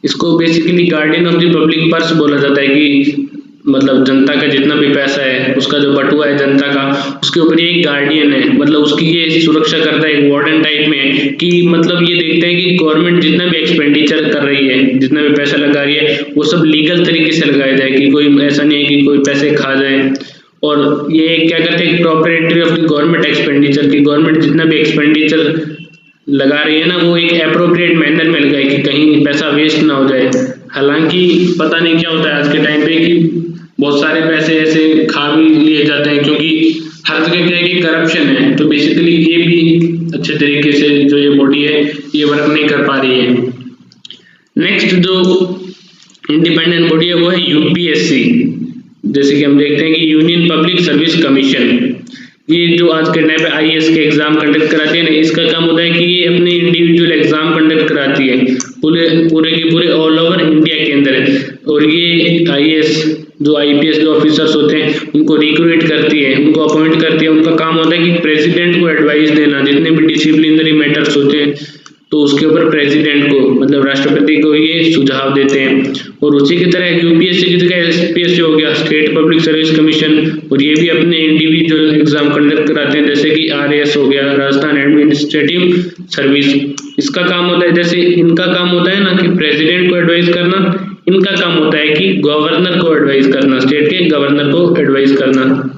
इसको basically guardian of the public purse बोला जाता है कि मतलब जनता का जितना भी पैसा है उसका जो बटुआ है जनता का, उसके ऊपर एक गार्डियन है, मतलब उसकी ये सुरक्षा करता है, एक वार्डन टाइप में है कि मतलब ये देखता है कि गवर्नमेंट जितना भी एक्सपेंडिचर कर रही है, जितना भी पैसा लगा रही है वो सब लीगल तरीके से लगाया जाए, कि कोई ऐसा नहीं है कि कोई पैसे खा जाए। और ये क्या करते हैं, proprietary of the government expenditure, की गवर्नमेंट जितना भी एक्सपेंडिचर लगा रही है ना वो एक एप्रोप्रिएट मैनर में लगाए कि कहीं पैसा वेस्ट ना हो जाए। हालांकि पता नहीं क्या होता है आज के टाइम पे कि बहुत सारे पैसे ऐसे खा भी लिए जाते हैं, क्योंकि हर जगह क्या है कि करप्शन है। तो बेसिकली ये भी अच्छे तरीके से जो ये बॉडी है ये वर्क नहीं कर पा रही है। नेक्स्ट जो इंडिपेंडेंट बॉडी है वो है यूपीएससी। जैसे कि हम देखते हैं कि यूनियन पब्लिक सर्विस कमीशन, ये जो आज के टाइम पे आईएएस के एग्जाम कंडक्ट कराती है ना, इसका काम होता है कि ये अपने इंडिविजुअल एग्जाम कंडक्ट कराती है पूरे के पूरे ऑल ओवर इंडिया के अंदर। और ये आईएएस जो आईपीएस जो ऑफिसर्स होते हैं उनको रिक्रूट करती है, उनको अपॉइंट करती है। उनका काम होता है कि प्रेसिडेंट को एडवाइस देना, जितने भी डिसिप्लिनरी मैटर्स होते हैं तो उसके ऊपर प्रेसिडेंट को मतलब राष्ट्रपति को ये सुझाव देते हैं। और उसी की तरह यूपीएससी की जगह एसपीएससी हो गया, स्टेट पब्लिक सर्विस कमीशन, और ये भी अपने इंडिविजुअल एग्जाम कंडक्ट कराते हैं, जैसे कि आरएएस हो गया, राजस्थान एडमिनिस्ट्रेटिव सर्विस। इसका काम होता है, जैसे इनका काम होता है ना कि प्रेसिडेंट को एडवाइस करना, इनका काम होता है कि गवर्नर को एडवाइस करना, स्टेट के गवर्नर को एडवाइस करना।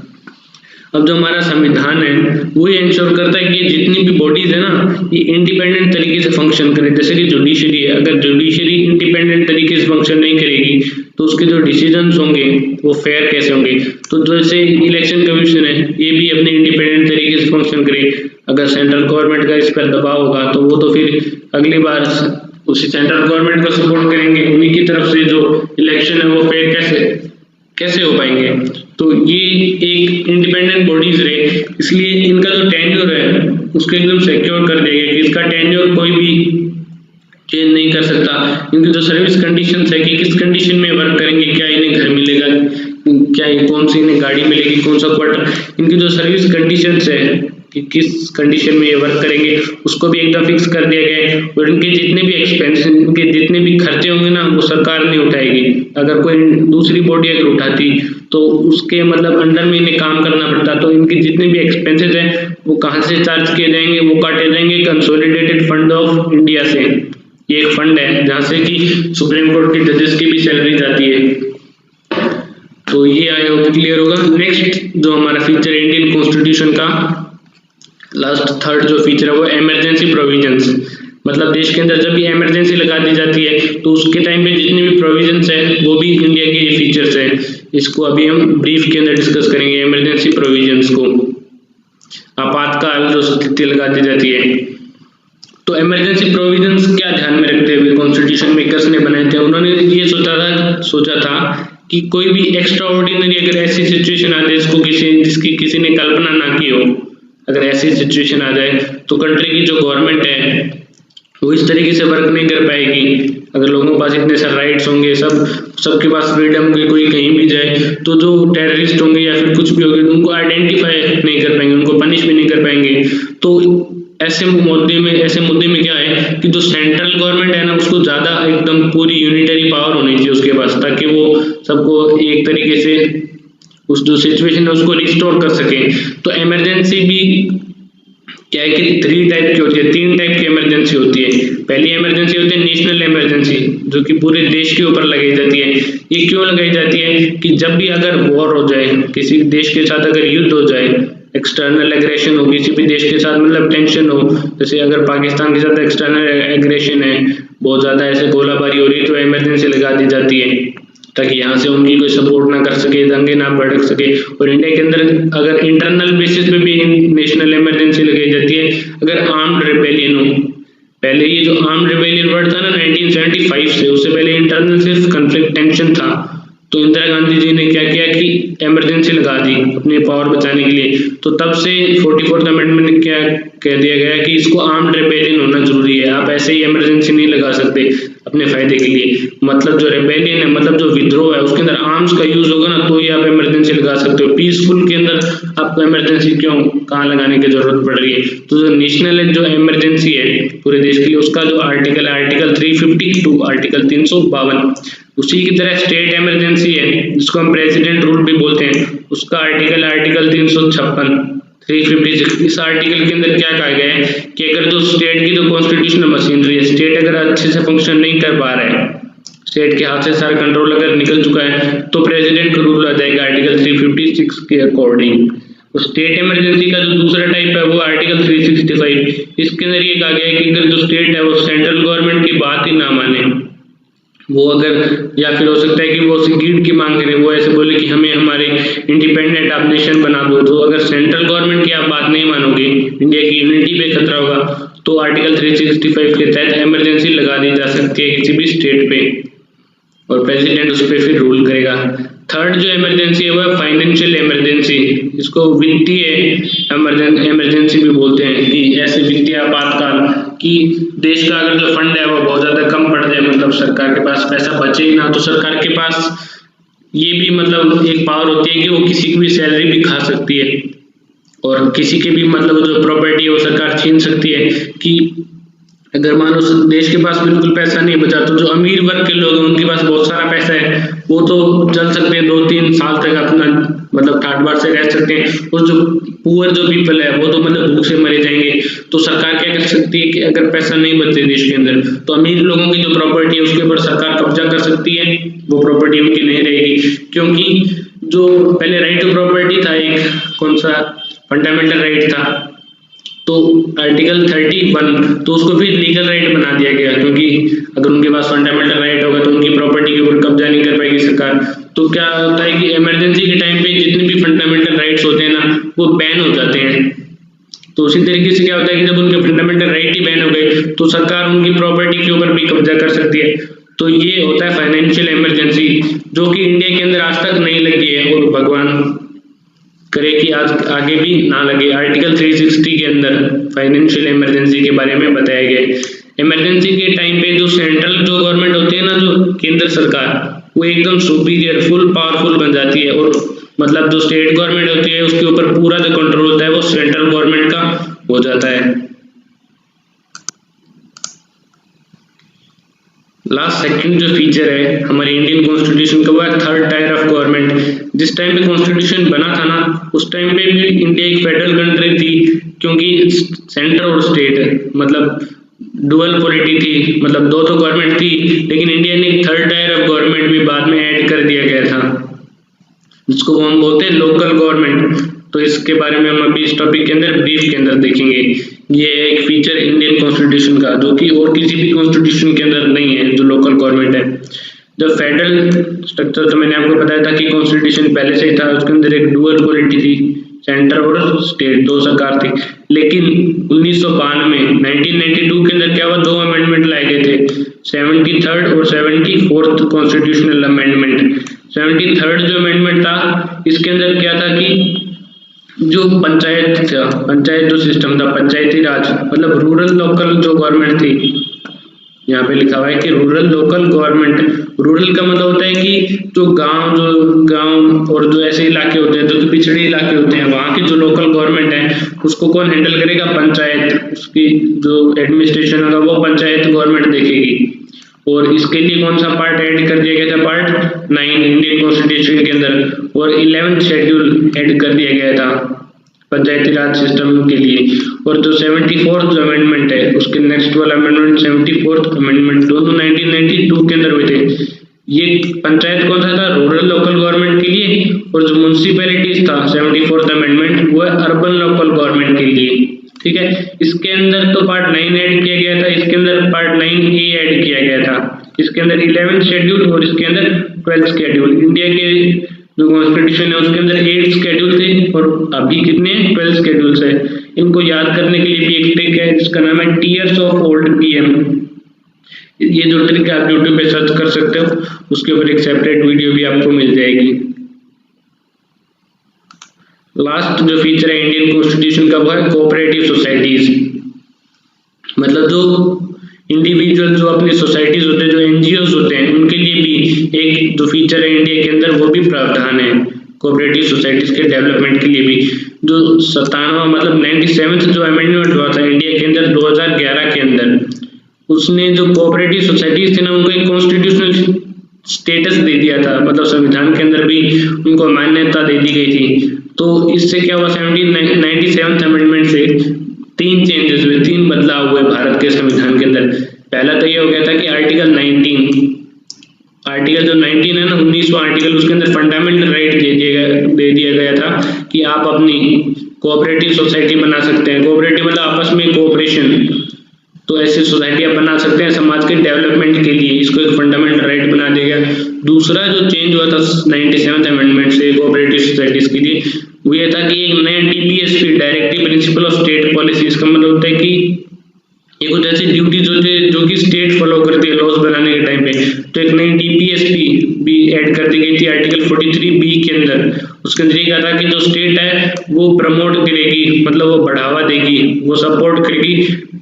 अब जो हमारा संविधान है वो ये इंश्योर करता है कि जितनी भी बॉडीज है ना ये इंडिपेंडेंट तरीके से फंक्शन करें। जैसे कि जुडिशरी है, अगर जुडिशरी इंडिपेंडेंट तरीके से फंक्शन नहीं करेगी तो उसके जो डिसीजंस होंगे वो फेयर कैसे होंगे। तो जैसे इलेक्शन कमीशन है ये भी अपने इंडिपेंडेंट तरीके से फंक्शन करे। अगर सेंट्रल गवर्नमेंट का इस पर दबाव होगा तो वो तो फिर अगली बार उसी सेंट्रल गवर्नमेंट को सपोर्ट करेंगे, उन्हीं की तरफ से जो इलेक्शन है वो फेयर कैसे हो पाएंगे। तो ये एक इंडिपेंडेंट बॉडीज रहे, इसलिए इनका जो टेन्योर है उसको एकदम सिक्योर कर दिया गया कि इसका टेन्योर कोई भी चेंज नहीं कर सकता। इनकी जो सर्विस कंडीशंस है कि किस कंडीशन में वर्क करेंगे, क्या इन्हें घर मिलेगा, क्या कौन सी इन्हें गाड़ी मिलेगी, कौन सा क्वार्टर, इनकी जो सर्विस कंडीशंस है कि किस कंडीशन में ये वर्क करेंगे उसको भी एकदम फिक्स कर दिया गया है। और इनके जितने भी एक्सपेंस, इनके जितने भी खर्चे होंगे ना वो सरकार नहीं उठाएगी। अगर कोई दूसरी बॉडी अगर उठाती तो उसके मतलब अंडर में इन्हें काम करना पड़ता, तो इनके जितने भी एक्सपेंसेस हैं वो कहाँ से चार्ज किए जाएंगे, वो काटे जाएंगे कंसोलिडेटेड फंड ऑफ इंडिया से। ये एक फंड है जहाँ से कि सुप्रीम कोर्ट के जजेस की भी सैलरी जाती है। तो ये आई होप क्लियर होगा। नेक्स्ट जो हमारा फीचर है इंडियन कॉन्स्टिट्यूशन का लास्ट थर्ड जो फीचर है वो इमरजेंसी प्रोविजंस। मतलब देश के अंदर जब भी इमरजेंसी लगा दी जाती है तो उसके टाइम पे जितने भी प्रोविजंस है वो भी इंडिया के ये फीचर्स है। इसको अभी हम ब्रीफ के अंदर डिस्कस करेंगे। इमरजेंसी प्रोविजंस को आपातकाल जो स्थिति लगा दी जाती है। तो इमरजेंसी प्रोविजंस क्या ध्यान में रखते हुए कॉन्स्टिट्यूशन मेकर्स ने बनाए थे, उन्होंने ये सोचा था कि कोई भी एक्स्ट्रा ऑर्डिनरी अगर ऐसी सिचुएशन आ जाए जिसकी किसी ने कल्पना ना की हो, अगर ऐसी सिचुएशन आ जाए तो कंट्री की जो गवर्नमेंट है वो इस तरीके से वर्क नहीं कर पाएगी। अगर लोगों के पास इतने सारे राइट्स होंगे, सबके पास फ्रीडम होगी, कोई कहीं भी जाए तो जो टेररिस्ट होंगे या फिर कुछ भी होंगे उनको आइडेंटिफाई नहीं कर पाएंगे, उनको पनिश भी नहीं कर पाएंगे। तो ऐसे मुद्दे में क्या है कि जो सेंट्रल गवर्नमेंट है ना उसको ज्यादा एकदम पूरी यूनिटरी पावर होनी चाहिए उसके पास, ताकि वो सबको एक तरीके से उस जो सिचुएशन है उसको रिस्टोर कर सके। तो इमरजेंसी भी क्या है कि 3 टाइप की होती है, 3 टाइप की इमरजेंसी होती है। पहली इमरजेंसी होती है नेशनल इमरजेंसी, जो कि पूरे देश के ऊपर लगाई जाती है। ये क्यों लगाई जाती है कि जब भी अगर वॉर हो जाए, किसी देश के साथ अगर युद्ध हो जाए, एक्सटर्नल एग्रेशन हो, किसी भी देश के साथ मतलब टेंशन हो, जैसे अगर पाकिस्तान के साथ एक्सटर्नल एग्रेशन है, बहुत ज्यादा ऐसे गोलाबारी हो रही है, तो इमरजेंसी लगा दी जाती है ताकि यहाँ से उनकी कोई सपोर्ट ना कर सके, दंगे ना भड़क सके। और इंडिया के अंदर अगर इंटरनल बेसिस पे भी नेशनल इमरजेंसी लगाई जाती है अगर आर्म्ड रिबेलियन हो। पहले ये जो आर्म्ड रिबेलियन वर्ड था ना 1975 से, उससे पहले इंटरनल सिर्फ कॉन्फ्लिक्ट टेंशन था। तो इंदिरा गांधी जी ने क्या किया कि इमरजेंसी लगा दी अपने पावर बचाने के लिए। तो तब से 44th अमेंडमेंट में क्या कह दिया गया कि इसको आर्म्ड रिबेलियन होना जरूरी है, आप ऐसे ही इमरजेंसी नहीं लगा सकते अपने फायदे के लिए। मतलब जो रिबेलियन है, मतलब जो विद्रोह है, उसके अंदर आर्म्स का यूज होगा ना तो ही आप इमरजेंसी लगा सकते हो। पीसफुल के अंदर आपको इमरजेंसी कहाँ लगाने की जरूरत पड़ रही है। तो जो नेशनल जो इमरजेंसी है पूरे देश के लिए, उसका जो आर्टिकल 350 टू आर्टिकल 352, उसी की तरह स्टेट इमरजेंसी है जिसको हम प्रेसिडेंट रूल भी बोलते हैं, उसका आर्टिकल 356 356। इस आर्टिकल के अंदर क्या कहा गया है कि अगर जो स्टेट की जो कॉन्स्टिट्यूशनल मशीनरी है, स्टेट अगर अच्छे से फंक्शन नहीं कर पा रहा है, स्टेट के हाथ से सारा कंट्रोल अगर निकल चुका है, तो प्रेसिडेंट का रूल आ जाएगा आर्टिकल 356 के अकॉर्डिंग। तो स्टेट इमरजेंसी का जो दूसरा टाइप है वो आर्टिकल 365। इसके अंदर ये कहा गया है कि अगर जो स्टेट है वो सेंट्रल गवर्नमेंट की बात ही ना माने, वो अगर, या फिर हो सकता है कि वो सीट की मांग करें, वो ऐसे बोले कि हमें हमारे इंडिपेंडेंट आप नेशन बना दो, तो अगर सेंट्रल गवर्नमेंट की आप बात नहीं मानोगे, इंडिया की यूनिटी पे खतरा होगा, तो आर्टिकल 365 के तहत इमरजेंसी लगा दी जा सकती है किसी भी स्टेट पे और प्रेसिडेंट उस पर फिर रूल करेगा। थर्ड जो इमरजेंसी है वो है फाइनेंशियल इमरजेंसी, इसको वित्तीय इमरजेंसी भी बोलते हैं कि ऐसे वित्तीय आपातकाल कि देश का अगर जो फंड है वो बहुत ज्यादा कम पड़ जाए, मतलब सरकार के पास पैसा बचे ही ना, तो सरकार के पास ये भी मतलब एक पावर होती है कि वो किसी की भी सैलरी भी खा सकती है और किसी के भी मतलब जो प्रॉपर्टी है वो सरकार छीन सकती है कि अगर मान लो देश के पास बिल्कुल पैसा नहीं बचा तो जो अमीर वर्ग के लोग हैं उनके पास बहुत सारा पैसा है, वो तो चल सकते हैं 2-3 साल तक अपना मतलब ठाट बाट से रह सकते हैं, और जो पुअर जो पीपल है वो तो मतलब भूख से मरे जाएंगे। तो सरकार क्या कर सकती है कि अगर पैसा नहीं बचे देश के अंदर तो अमीर लोगों की जो प्रॉपर्टी है उसके ऊपर सरकार कब्जा कर सकती है, वो प्रॉपर्टी उनकी नहीं रहेगी। क्योंकि जो पहले राइट टू प्रॉपर्टी था, एक कौन सा फंडामेंटल राइट था, तो आर्टिकल 31, तो उसको फिर लीगल राइट बना दिया गया, क्योंकि अगर उनके पास फंडामेंटल राइट होगा तो उनकी प्रॉपर्टी के ऊपर कब्जा नहीं कर पाएगी सरकार। तो क्या होता है कि इमरजेंसी के टाइम पे जितने भी फंडामेंटल राइट्स होते हैं ना वो बैन हो जाते हैं। तो उसी तरीके से क्या होता है कि जब उनके फंडामेंटल राइट ही बैन हो गए तो सरकार उनकी प्रॉपर्टी के ऊपर भी कब्जा कर सकती है। तो ये होता है फाइनेंशियल इमरजेंसी, जो कि इंडिया के अंदर आज तक नहीं लगी है, और भगवान करे कि आज आगे भी ना लगे। आर्टिकल 360 के अंदर फाइनेंशियल इमरजेंसी के बारे में बताया गया है। इमरजेंसी के टाइम पे जो सेंट्रल जो गवर्नमेंट होती है ना, जो केंद्र सरकार, वो एकदम सुपीरियर फुल पावरफुल बन जाती है, और मतलब जो स्टेट गवर्नमेंट होती है उसके ऊपर पूरा जो कंट्रोल होता है वो सेंट्रल गवर्नमेंट का हो जाता है। लास्ट सेकंड जो फीचर है हमारे इंडियन कॉन्स्टिट्यूशन का वो है थर्ड टायर ऑफ गवर्नमेंट। जिस टाइम पे कॉन्स्टिट्यूशन बना था ना उस टाइम पे भी इंडिया एक फेडरल कंट्री थी, क्योंकि सेंटर और स्टेट मतलब डुअल पॉलिटी थी, मतलब दो तो गवर्नमेंट थी, लेकिन इंडिया ने एक थर्ड टायर ऑफ गवर्नमेंट भी बाद में ऐड कर दिया गया था, जिसको हम बोलते हैं लोकल गवर्नमेंट। तो इसके बारे में हम अभी इस टॉपिक के अंदर ब्रीफ के अंदर देखेंगे। ये एक फीचर इंडियन कॉन्स्टिट्यूशन का जो कि और किसी भी कॉन्स्टिट्यूशन के अंदर नहीं है, जो लोकल गवर्नमेंट है। जब फेडरल स्ट्रक्चर तो मैंने आपको बताया था कि कॉन्स्टिट्यूशन पहले से ही था, उसके अंदर एक डुअल पॉलिटी थी, सेंटर और स्टेट दो सरकार थी। लेकिन 1992 के अंदर क्या हुआ, दो अमेंडमेंट लाए गए थे, 73rd और 74th कॉन्स्टिट्यूशनल अमेंडमेंट। 73rd जो अमेंडमेंट था इसके अंदर क्या था कि जो पंचायत था, पंचायत जो सिस्टम था, पंचायती राज मतलब रूरल लोकल जो गवर्नमेंट थी, यहाँ पे लिखा हुआ है कि रूरल लोकल गवर्नमेंट। रूरल का मतलब होता है कि जो गांव और जो ऐसे इलाके होते हैं जो कि पिछड़े इलाके होते हैं, वहाँ की जो लोकल गवर्नमेंट है उसको कौन हैंडल करेगा, पंचायत। उसकी जो एडमिनिस्ट्रेशन होगा वो पंचायत गवर्नमेंट देखेगी। और इसके लिए कौन सा पार्ट ऐड कर दिया गया था, पार्ट 9 इंडियन कॉन्स्टिट्यूशन के अंदर, और 11th शेड्यूल ऐड कर दिया गया था पंचायती राज सिस्टम के लिए। और जो 74th जो अमेंडमेंट है उसके नेक्स्ट वाला अमेंडमेंट 74th अमेंडमेंट दोनों 1992 के अंदर हुए थे। ये पंचायत कौन सा था, रूरल लोकल गवर्नमेंट के लिए, और जो म्यूनसिपैलिटीज था 74th अमेंडमेंट वो है अर्बन लोकल गवर्नमेंट के लिए। ठीक है, इसके अंदर तो पार्ट 9 ऐड किया गया था, इसके अंदर पार्ट 9A ऐड किया गया था। इसके अंदर 11th शेड्यूल और इसके अंदर 12th शेड्यूल। इंडिया के जो कॉन्स्टिट्यूशन है उसके अंदर 8 शेड्यूल थे और अभी कितने 12 शेड्यूल्स है। इनको याद करने के लिए भी एक ट्रिक है जिसका नाम है टीयर्स ऑफ ओल्ड पीएम। ये जो ट्रिक है आप यूट्यूब पे सर्च कर सकते हो, उसके ऊपर एक सेपरेट वीडियो भी आपको मिल जाएगी। लास्ट जो फीचर है इंडियन कॉन्स्टिट्यूशन का वो है कोऑपरेटिव सोसाइटीज। मतलब जो इंडिविजुअल जो अपनी सोसाइटीज होते हैं, जो एनजीओज होते हैं, उनके लिए भी एक जो फीचर है इंडिया के अंदर वो भी प्रावधान है कोऑपरेटिव सोसाइटीज के डेवलपमेंट के लिए भी। जो 97 मतलब 97th जो अमेंडमेंट हुआ था इंडिया के अंदर 2011 के अंदर, उसने जो कोऑपरेटिव सोसाइटीज थे ना उनको एक कॉन्स्टिट्यूशनल स्टेटस दे दिया था, मतलब संविधान के अंदर भी उनको मान्यता दे दी गई थी। तो इससे क्या हुआ, 97th अमेंडमेंट से 3 चेंजेस हुए, 3 बदलाव हुए भारत के संविधान के अंदर। पहला तो ये हो गया था कि आर्टिकल 19 है ना, 19वां आर्टिकल, उसके अंदर फंडामेंटल राइट दे दिया गया था कि आप अपनी कोऑपरेटिव सोसाइटी बना सकते हैं। कोऑपरेटिव मतलब आपस में कोऑपरेशन, तो ऐसी सोसाइटियां बना सकते हैं समाज के डेवलपमेंट के लिए, इसको एक फंडामेंटल राइट बना दिया गया। दूसरा जो चेंज हुआ था 97th अमेंडमेंट से कोऑपरेटिव सोसाइटीज के लिए वो ये था कि एक नया DPSP directive principle of state policy. इसका मतलब होता है कि ये कुछ ऐसी ड्यूटीज होती है जो कि स्टेट फॉलो करती है लॉज बनाने के टाइम पे, तो एक नई डीपीएसपी भी ऐड कर दी गई थी आर्टिकल 43B के अंदर। उसके अंदर ये कहा था कि जो स्टेट है वो प्रमोट करेगी, मतलब वो बढ़ावा देगी, वो सपोर्ट करेगी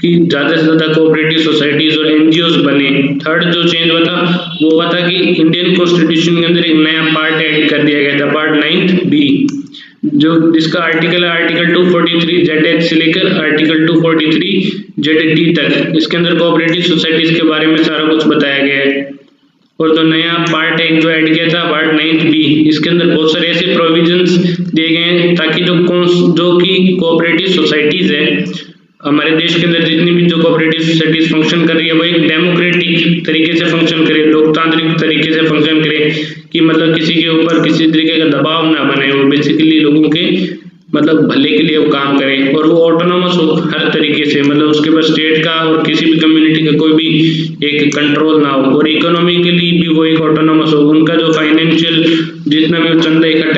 कि ज़्यादा से ज़्यादा कोऑपरेटिव सोसाइटीज और एनजीओज बने। थर्ड जो चेंज हुआ था वो हुआ था कि इंडियन कॉन्स्टिट्यूशन के अंदर एक नया पार्ट ऐड कर दिया गया था, पार्ट 9B, जो जिसका आर्टिकल 243 ZH से लेकर आर्टिकल 243 ZD तक। इसके अंदर कोऑपरेटिव सोसाइटीज के बारे में सारा कुछ बताया गया है। और जो नया पार्ट एक जो ऐड किया था पार्ट 9 बी, इसके अंदर बहुत सारे ऐसे प्रोविजंस दिए गए हैं ताकि जो कि कोऑपरेटिव सोसाइटीज है हमारे देश के अंदर, जितनी भी जो कोऑपरेटिव सोसाइटीज फंक्शन कर रही है वो एक डेमोक्रेटिक तरीके से फंक्शन करे, लोकतांत्रिक तरीके से फंक्शन करे, कि मतलब किसी के ऊपर किसी तरीके का दबाव ना बने, वो बेसिकली लोगों के मतलब भले के लिए वो काम करे, और वो ऑटोनोमस हो हर तरीके से, मतलब उसके पास स्टेट का और किसी भी कम्युनिटी का कोई भी एक कंट्रोल ना हो, और इकोनॉमिकली भी वो एक ऑटोनोमस हो, उनका जो फाइनेंशियल जितना भी चंदा इकट्ठा